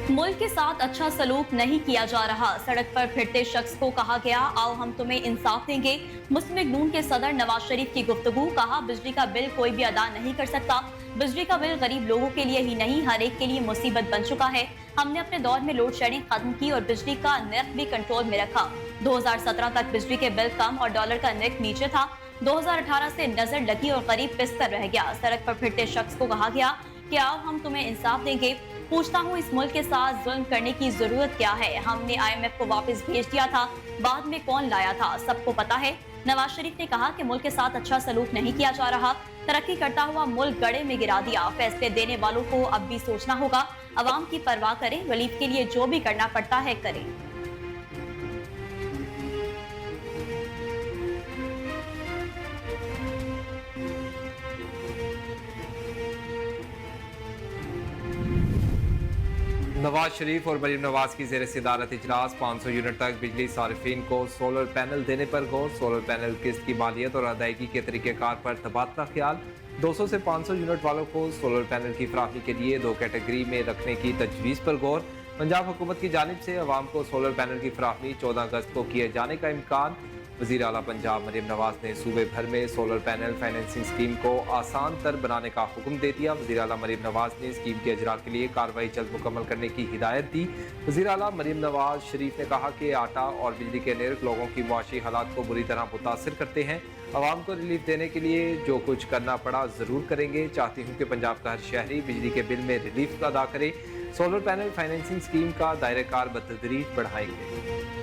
मुल्क के साथ अच्छा सलूक नहीं किया जा रहा। सड़क पर फिरते शख्स को कहा गया, आओ हम तुम्हें इंसाफ देंगे। मुस्लिम लीग नून के सदर नवाज शरीफ की गुफ्तगू, कहा बिजली का बिल कोई भी अदा नहीं कर सकता। बिजली का बिल गरीब लोगों के लिए ही नहीं, हर एक के लिए मुसीबत बन चुका है। हमने अपने दौर में लोड शेडिंग खत्म की और बिजली का नर्ख भी कंट्रोल में रखा। 2017 तक बिजली के बिल कम और डॉलर का नर्ख नीचे था। 2018 से नजर लगी और करीब बिस्तर रह गया। सड़क पर फिरते शख्स को कहा गया कि आओ हम तुम्हें इंसाफ देंगे। पूछता हूँ, इस मुल्क के साथ जुल्म करने की जरूरत क्या है? हमने IMF को वापस भेज दिया था, बाद में कौन लाया था सबको पता है। नवाज शरीफ ने कहा कि मुल्क के साथ अच्छा सलूक नहीं किया जा रहा। तरक्की करता हुआ मुल्क गड़े में गिरा दिया। फैसले देने वालों को अब भी सोचना होगा। अवाम की परवाह करें, रिलीफ के लिए जो भी करना पड़ता है करें। नवाज शरीफ और मरीम नवाज की जेर सदारत इजलास। 500 यूनिट तक बिजली सारिफिन को सोलर पैनल देने पर गौर। सोलर पैनल किस्त की मालियत और अदायगी के तरीकेकार पर तबादला ख्याल। 200 से 500 यूनिट वालों को सोलर पैनल की फराहमी के लिए 2 कैटेगरी में रखने की तजवीज़ पर गौर। पंजाब हुकूमत की जानिब से अवाम को सोलर पैनल की फराहमी 14 अगस्त को किए जाने का इम्कान। वज़ीर आला पंजाब मरीम नवाज ने सूबे भर में सोलर पैनल फाइनेंसिंग स्कीम को आसान तर बनाने का हुक्म दे दिया। वज़ीर आला मरीम नवाज ने स्कीम के इजरा के लिए कार्रवाई जल्द मुकम्मल करने की हिदायत दी। वज़ीर आला मरीम नवाज शरीफ ने कहा कि आटा और बिजली के नर्ख लोगों की मुआशी हालात को बुरी तरह मुतासर करते हैं। आवाम को रिलीफ देने के लिए जो कुछ करना पड़ा ज़रूर करेंगे। चाहती हूँ कि पंजाब का हर शहरी बिजली के बिल में रिलीफ अदा करे। सोलर पैनल फाइनेंसिंग स्कीम का दायरे कार बतदरीज बढ़ाएंगे।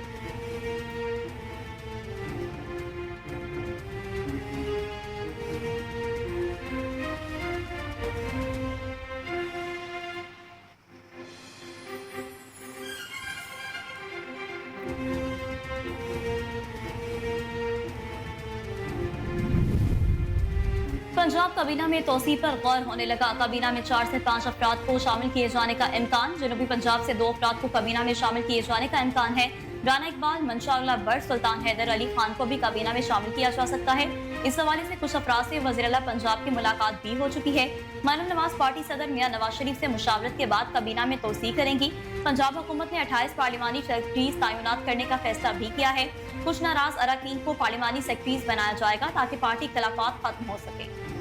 पंजाब काबीना में तोसी पर गौर होने लगा। काबीना में 4 से 5 अफराद को शामिल किए जाने का इम्कान। जनूबी पंजाब से 2 अफराद को काबीना में शामिल किए जाने का इम्कान है। राना इकबाल, मंशा बट, सुल्तान हैदर अली खान को भी काबीना में शामिल किया जा सकता है। इस हवाले से कुछ अफराद से वज़ीर-ए-आला पंजाब की मुलाकात भी हो चुकी है। मरीम नवाज पार्टी सदर मियां नवाज शरीफ से मुशावरत के बाद काबीना में तोसी करेंगी। पंजाब हुकूमत ने 28 पार्लिमानी सेक्रेटरीज तैनात करने का फैसला भी किया है। कुछ नाराज अरकान को पार्लिमानी सेक्रेटरीज बनाया जाएगा ताकि पार्टी इख्तिलाफात खत्म हो सके।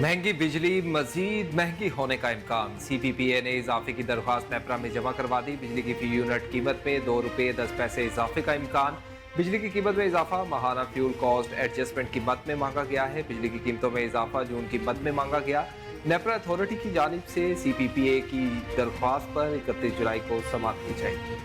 महंगी बिजली मजीद महंगी होने का इम्कान। CPPA ने इजाफे की दरख्वास्त नेपरा में जमा करवा दी। बिजली की फी यूनिट कीमत में 2 रुपये 10 पैसे इजाफे का इम्कान। बिजली की कीमत में इजाफा माहाना फ्यूल कॉस्ट एडजस्टमेंट की मद में मांगा गया है। बिजली की कीमतों में इजाफा जून की मद में मांगा गया। नेपरा अथॉरिटी की जानिब से CPPA की दरख्वास्त पर 31 जुलाई को समाप्त की जाएगी।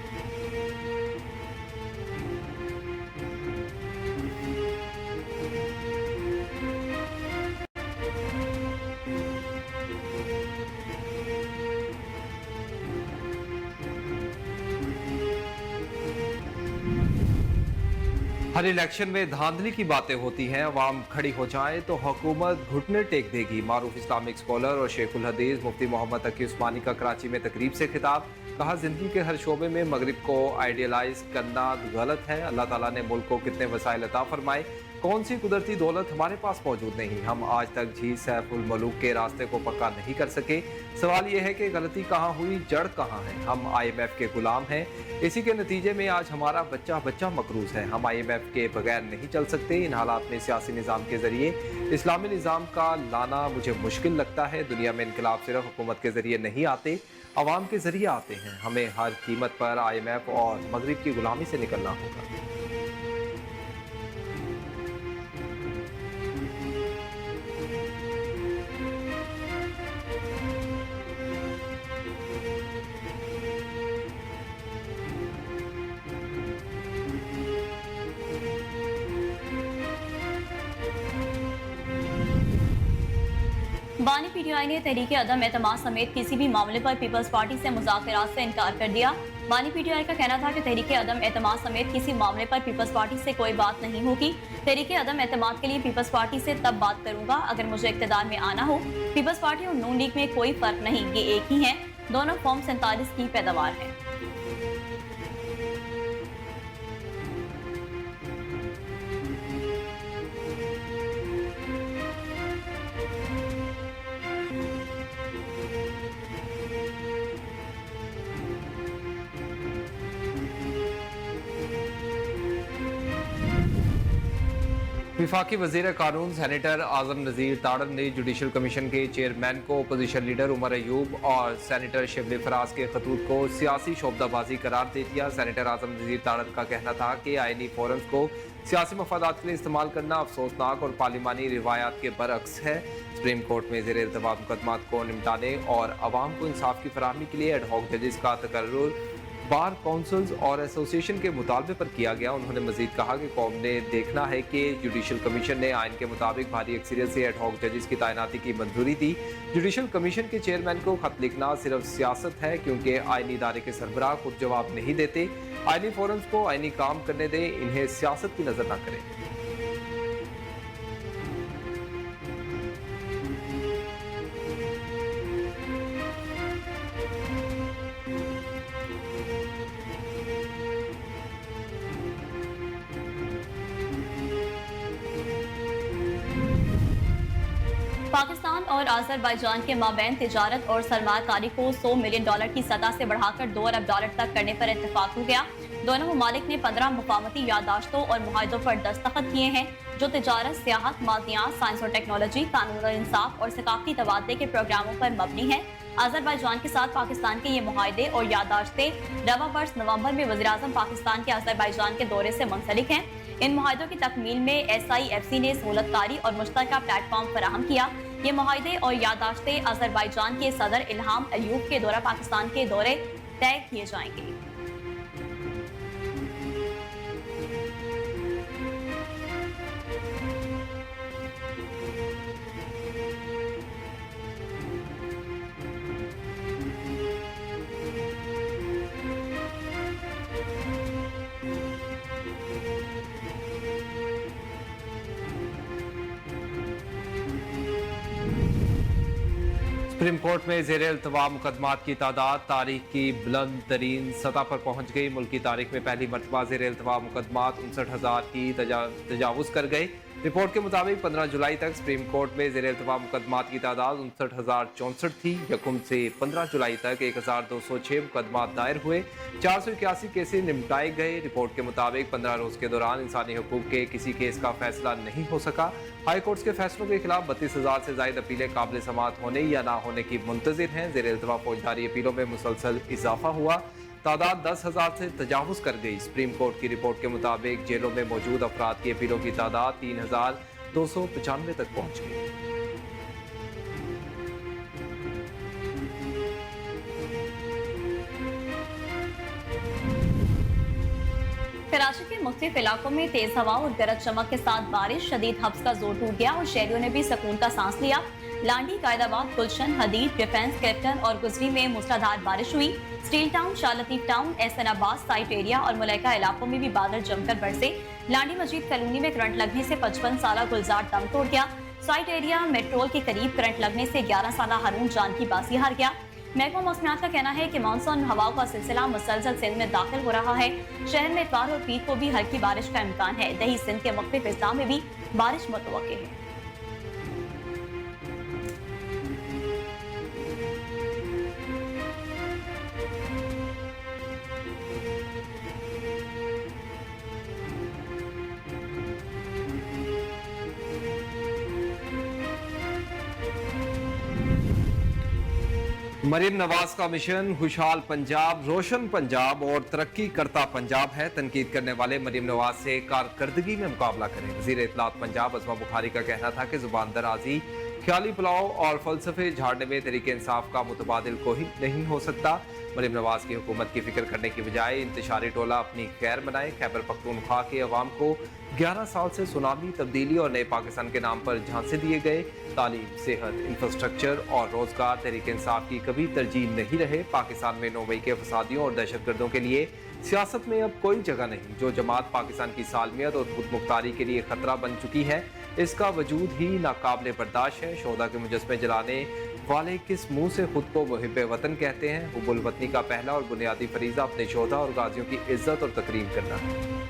हर इलेक्शन में धांधली की बातें होती हैं। अवाम खड़ी हो जाए तो हुकूमत घुटने टेक देगी। मारूफ इस्लामिक स्कॉलर और शेखुल हदीस मुफ्ती मोहम्मद तकी उस्मानी का कराची में तकरीब से खिताब। कहा, जिंदगी के हर शोबे में मगरिब को आइडियलाइज करना गलत है। अल्लाह ताला ने मुल्क को कितने वसाइल अता फरमाए, कौन सी कुदरती दौलत हमारे पास मौजूद नहीं। हम आज तक झी सैफुल मलूक के रास्ते को पक्का नहीं कर सके। सवाल यह है कि गलती कहाँ हुई, जड़ कहाँ है। हम IMF के गुलाम हैं। इसी के नतीजे में आज हमारा बच्चा बच्चा मकरूज है। हम IMF के बगैर नहीं चल सकते। इन हालात में सियासी निज़ाम के जरिए इस्लामी निज़ाम का लाना मुझे मुश्किल लगता है। दुनिया में इनकलाब सिर्फ हुकूमत के जरिए नहीं आते, अवाम के जरिए आते हैं। हमें हर कीमत पर IMF और मगरिब की गुलामी से निकलना होगा। बानी पीटीआई ने तहरीक अदम एतमाद समेत किसी भी मामले पर पीपल्स पार्टी से मुज़ाकरात से इनकार कर दिया। बानी पीटीआई का कहना था कि तहरीक अदम एतमाद समेत किसी मामले पर पीपल्स पार्टी से कोई बात नहीं होगी। तहरीक अदम एतमाद के लिए पीपल्स पार्टी से तब बात करूंगा अगर मुझे इक़्तिदार में आना हो। पीपल्स पार्टी और नून लीग में कोई फर्क नहीं, ये एक ही है। दोनों फॉर्म 47 की पैदावार है। विफाकी वजीर कानून सेनेटर आजम नज़ीर ताड़न ने जुडिशल कमीशन के चेयरमैन को अपोजिशन लीडर उमर अयूब और सेनेटर शिबली फराज के खतूत को सियासी शोबदाबाजी करार दे दिया। सेनेटर आजम नज़ीर ताड़न का कहना था कि आईनी फोरम्स को सियासी मफादात के लिए इस्तेमाल करना अफसोसनाक और पार्लिमानी रिवायात के बरअक्स है। सुप्रीम कोर्ट में ज़ेर इल्तवा मुकदमात को निपटाने और अवाम को इंसाफ की फराहमी के लिए एडहॉक जजेस का तकर्रुर बार काउंसिल्स और एसोसिएशन के मुतालबे पर किया गया। उन्होंने मजीद कहा कि कौम ने देखना है कि जुडिशल कमीशन ने आइन के मुताबिक भारी अक्सरियत से एडहॉक जजेस की तैनाती की मंजूरी दी। जुडिशल कमीशन के चेयरमैन को खत लिखना सिर्फ सियासत है, क्योंकि आइनी इदारे के सरबराह खुद जवाब नहीं देते। आइनी फोरम्स को आइनी काम करने दें, इन्हें सियासत की नजर न करें। पाकिस्तान और आज़रबाईजान के माबैन तिजारत और सरमायाकारी को $100 मिलियन की सतह से बढ़ाकर $2 अरब तक करने पर इत्तेफाक हो गया। दोनों ममालिक ने 15 मुफाहमती यादाश्तों और मुआहिदों पर दस्तखत किए हैं, जो तिजारत, सियाहत, मादियात, साइंस और टेक्नोलॉजी, कानून और इंसाफ और सकाफती तबादले के प्रोग्रामों पर मबनी है। आज़रबाईजान के साथ पाकिस्तान के ये मुआहिदे और यादाश्तें रवा वर्ष नवंबर में वज़ीर-ए-आज़म पाकिस्तान के आज़रबाईजान के दौरे से मुंसलिक हैं। इन मुआहिदों की तकमील में SIFC ने सहूलतकारी और मुश्तरका प्लेटफॉर्म फराहम किया। ये मुआहिदे और यादाश्तें आज़रबाईजान के सदर इल्हाम अलियूब के दौरा पाकिस्तान के दौरे तय किए जाएंगे। सुप्रीम कोर्ट में ज़ेर इल्तवा मुकदमात की तादाद तारीख की बुलंद तरीन सतह पर पहुंच गई। मुल्क की तारीख में पहली मरतबा ज़ेर इल्तवा मुकदमात 59,000 की तजावुज़ कर गए। रिपोर्ट के मुताबिक 15 जुलाई तक सुप्रीम कोर्ट में ज़ेर इल्तवा मुकदमात की तादाद 59,064 थी। यकुम से 15 जुलाई तक 1,206 मुकदमात दायर हुए, 481 केसेज निपटाए गए। रिपोर्ट के मुताबिक 15 रोज़ के दौरान इंसानी हुकूक के किसी केस का फैसला नहीं हो सका। हाई कोर्ट के फैसलों के खिलाफ 32,000 से ज़ायद अपीलें काबिल समाअत होने या ना होने की मुंतज़िर हैं। ज़ेर इल्तवा फौजदारी अपीलों में मुसलसल इजाफा हुआ, तादाद 10,000 से तजावुज़ कर गई। सुप्रीम कोर्ट की रिपोर्ट के मुताबिक जेलों में मौजूद अफराद की अपीलों की तादाद 3,295 तक पहुँच गई। कराची के मुख्तलिफ इलाकों में तेज हवा और गरज चमक के साथ बारिश, शदीद हब्स का जोर टूट गया और शहरियों ने भी सुकून का सांस लिया। लांडी, कायदाबाद, गुलशन, हदीद, डिफेंस, क्लिफ्टन और गुजरी में मूसलाधार बारिश हुई। Steel Town, Shah Latif Town, Ahsanabad, Site Area और मुलैका इलाकों में भी बादल जमकर बरसे। लांडी मस्जिद कॉलोनी में करंट लगने से 55 साला गुलजार दम तोड़ गया। साइट एरिया मेट्रोल के करीब करंट लगने से 11 साला हारून जान की बाजी हार गया। महकमा मौसमियात का कहना है कि मानसून हवाओं का सिलसिला मुसलसल सिंध में दाखिल हो रहा है। शहर में इतवार और पीर को भी हल्की बारिश का इम्कान है। दही सिंध के मुख्तलिफ अजला में भी बारिश मुतवक्किल है। मरीम नवाज का मिशन खुशहाल पंजाब, रोशन पंजाब और तरक्की करता पंजाब है। तनकीद करने वाले मरीम नवाज से कारकर्दगी में मुकाबला करें। वज़ीर इत्तलात पंजाब अज़मा बुखारी का कहना था कि जुबान दराजी, ख्याली पुलाव और फलसफे झाड़ने में तरीके इंसाफ का मुतबादिल कोई नहीं हो सकता। मरीम नवाज की हुकूमत की फिक्र करने की बजाय इंतशारी टोला अपनी खैर बनाए। खैबर पख्तूनख्वा के अवाम को 11 साल से सुनामी, तब्दीली और नए पाकिस्तान के नाम पर झांसे दिए गए। तालीम, सेहत, इंफ्रास्ट्रक्चर और रोजगार तहरीक इंसाफ की कभी तरजीह नहीं रहे। पाकिस्तान में 9 मई के फसादियों और दहशतगर्दों के लिए सियासत में अब कोई जगह नहीं। जो जमात पाकिस्तान की सालमियत और खुद मुख्तारी के लिए खतरा बन चुकी है, इसका वजूद ही नाकाबिले बर्दाश्त है। शोहदा के मुजस्मे जलाने वाले किस मुंह से खुद को मुहिब वतन कहते हैं? हुब्बुल वतनी का पहला और बुनियादी फरीजा अपने शोहदा और गाजियों की इज्जत और तकरीम करना है।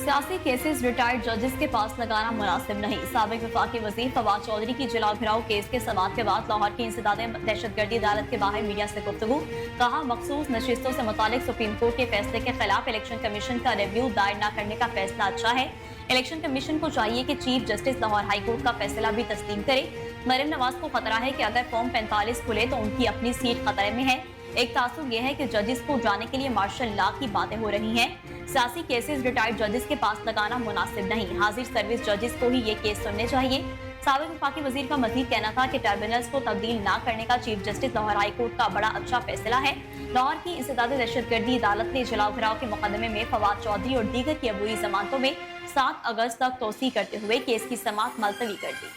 सियासी केसेस रिटायर्ड जजेस के पास लगाना मुनासिब नहीं। साबिक वफाकी वजीर फवाद चौधरी की जिला घिराव केस के समाअत के बाद लाहौर की इंसदादे दहशतगर्दी अदालत के बाहर मीडिया से गुफ्तगू। कहा, मखसूस नशिस्तों से मुतालिक सुप्रीम कोर्ट के फैसले के खिलाफ इलेक्शन कमीशन का रिव्यू दायर न करने का फैसला अच्छा है। इलेक्शन कमीशन को चाहिए कि chief justice Lahore high court का फैसला भी तस्लीम करे। मरीम नवाज को खतरा है कि अगर फॉर्म 45 खुले तो उनकी अपनी सीट खतरे में है। एक तासुब यह है कि जजेस को जाने के लिए मार्शल लॉ की बातें हो रही हैं। सियासी केसेस रिटायर्ड जजेस के पास लगाना मुनासिब नहीं। हाजिर सर्विस जजेस को ही ये केस सुनने चाहिए। साबिक वफाकी वजीर का मजीद कहना था कि ट्राइब्यूनल्स को तब्दील न करने का chief justice Lahore high court का बड़ा अच्छा फैसला है। लाहौर की इंसदादे दहशतगर्दी अदालत ने जलाओ घिराव के मुकदमे में फवाद चौधरी और दीगर की अबूरी जमानतों में 7 अगस्त तक तोसी करते हुए केस की समाअत मुलतवी कर दी।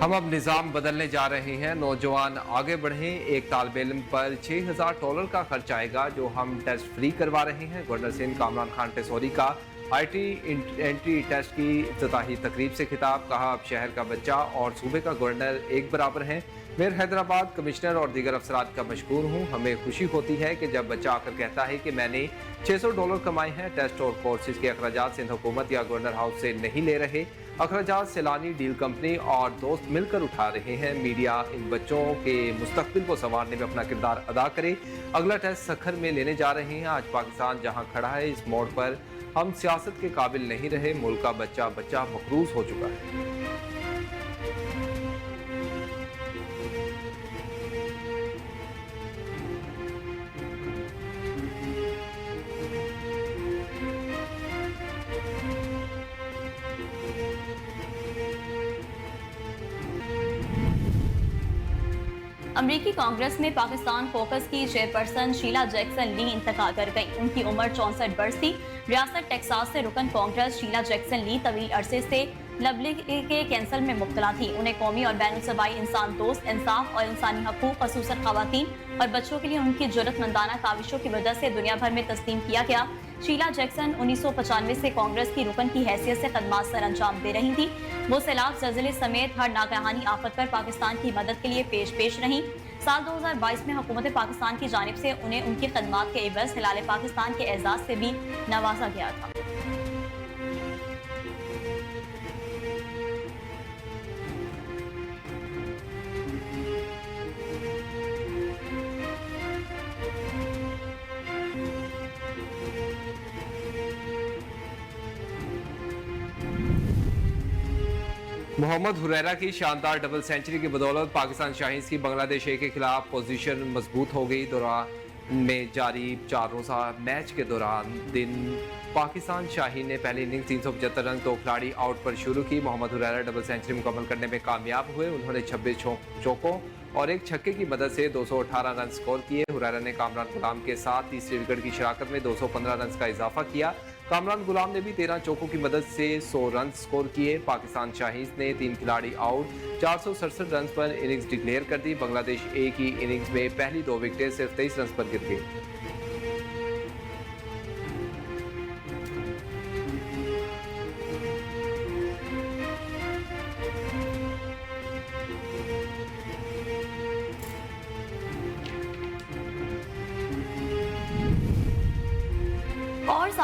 हम अब निज़ाम बदलने जा रहे हैं। नौजवान आगे बढ़ें। एक तालिब इल्म पर $6000 का खर्च आएगा जो हम टेस्ट फ्री करवा रहे हैं। गवर्नर सिंध कामरान खान टेसोरी का IT एंट्री टेस्ट की इफ्तिताही तकरीब से खिताब। कहा, अब शहर का बच्चा और सूबे का गवर्नर एक बराबर हैं। मेयर हैदराबाद, कमिश्नर और दीगर अफसरात का मशकूर हूँ। हमें खुशी होती है कि जब बच्चा आकर कहता है कि मैंने $600 कमाए हैं। टेस्ट और कोर्सेज के अखराजात सिंध हुकूमत या गवर्नर हाउस से नहीं ले रहे। अखराजात सैलानी, डील कंपनी और दोस्त मिलकर उठा रहे हैं। मीडिया इन बच्चों के मुस्तकबिल को संवारने में अपना किरदार अदा करे। अगला टेस्ट सखर में लेने जा रहे हैं। आज पाकिस्तान जहां खड़ा है, इस मोड़ पर हम सियासत के काबिल नहीं रहे। मुल्क का बच्चा बच्चा मकरूज हो चुका है। अमरीकी कांग्रेस में पाकिस्तान कोकस की चेयरपर्सन शीला जैक्सन ली इंतकाल कर गई। उनकी उम्र 64 वर्ष थी। रियासत टेक्सास से रुकन कांग्रेस शीला जैक्सन ली तवील अरसे से लबलिग के कैंसर में मुब्तला थी। उन्हें कौमी और बैनुल-सबाई इंसान दोस्त, इंसाफ और इंसानी हकूक, खसूसन खवातीन और बच्चों के लिए उनकी जुर्रतमंदाना काविशों की वजह से दुनिया भर में तस्लीम किया गया। शीला जैक्सन 1995 से कांग्रेस की रुकन की हैसियत से खदमात सर अंजाम दे रही थी। वो सैलाब, ज़लज़ले समेत हर नागहानी आफत पर पाकिस्तान की मदद के लिए पेश रही। साल 2022 में हुकूमत पाकिस्तान की जानिब से उन्हें उनकी खदमात के एवज हिलाल पाकिस्तान के एजाज से भी नवाजा गया था। मोहम्मद हुरैरा की शानदार डबल सेंचुरी की बदौलत पाकिस्तान शाहीन्स की बांग्लादेश ए के खिलाफ पोजीशन मजबूत हो गई। दौरान में जारी 4 रोज़ा मैच के दौरान दिन पाकिस्तान शाहीन ने पहली इनिंग 375 रन 2 खिलाड़ी आउट पर शुरू की। मोहम्मद हुरैरा डबल सेंचुरी मुकम्मल करने में कामयाब हुए। उन्होंने 26 चौकों और एक छक्के की मदद से 218 रन स्कोर किए। हुरैरा ने कामरान गुलाम के साथ तीसरी विकेट की शराकत में 215 रन का इजाफा किया। कामरान गुलाम ने भी 13 चौकों की मदद से 100 रन स्कोर किए। पाकिस्तान शाहीन्स ने 3 खिलाड़ी आउट 467 रन पर इनिंग्स डिक्लेयर कर दी। बांग्लादेश ए की इनिंग्स में पहली 2 विकेटें सिर्फ 23 रन पर गिर गई।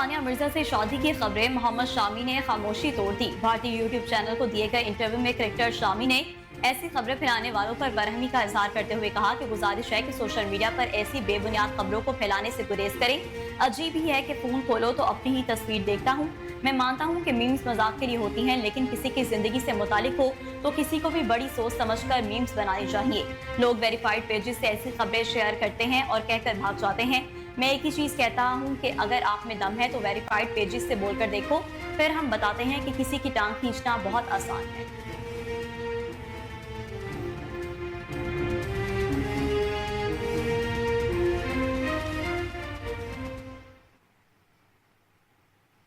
सानिया मिर्जा से शादी की खबरें, मोहम्मद शामी ने खामोशी तोड़ दी। भारतीय यूट्यूब चैनल को दिए गए इंटरव्यू में क्रिकेटर शामी ने ऐसी खबरें फैलाने वालों पर बरहमी का इजहार करते हुए कहा कि गुजारिश है कि सोशल मीडिया पर ऐसी बेबुनियाद खबरों को फैलाने से गुरेज करें। अजीब ही है कि फोन खोलो तो अपनी ही तस्वीर देखता हूँ। मैं मानता हूँ कि मीम्स मजाक के लिए होती हैं, लेकिन किसी की जिंदगी से मुतालिक हो तो किसी को भी बड़ी सोच समझकर मीम्स बनाने चाहिए। लोग वेरीफाइड पेजेस से ऐसी खबरें शेयर करते हैं और कहकर भाग जाते हैं। मैं एक ही चीज कहता हूँ कि अगर आप में दम है तो वेरीफाइड पेजेस से बोलकर देखो, फिर हम बताते हैं कि किसी की टांग खींचना बहुत आसान है।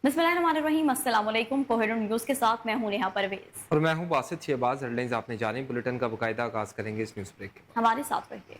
बिस्मिल्लाहिर्रहमानिर्रहीम, अस्सलाम वालेकुम। कोहिनूर न्यूज़ के साथ मैं हूं नेहा परवेज और मैं हूं बासित शहबाज। हेडलाइंस आपने जानी, बुलेटिन का बाकायदा आगाज करेंगे इस न्यूज़ ब्रेक के बाद। हमारे साथ रहिए।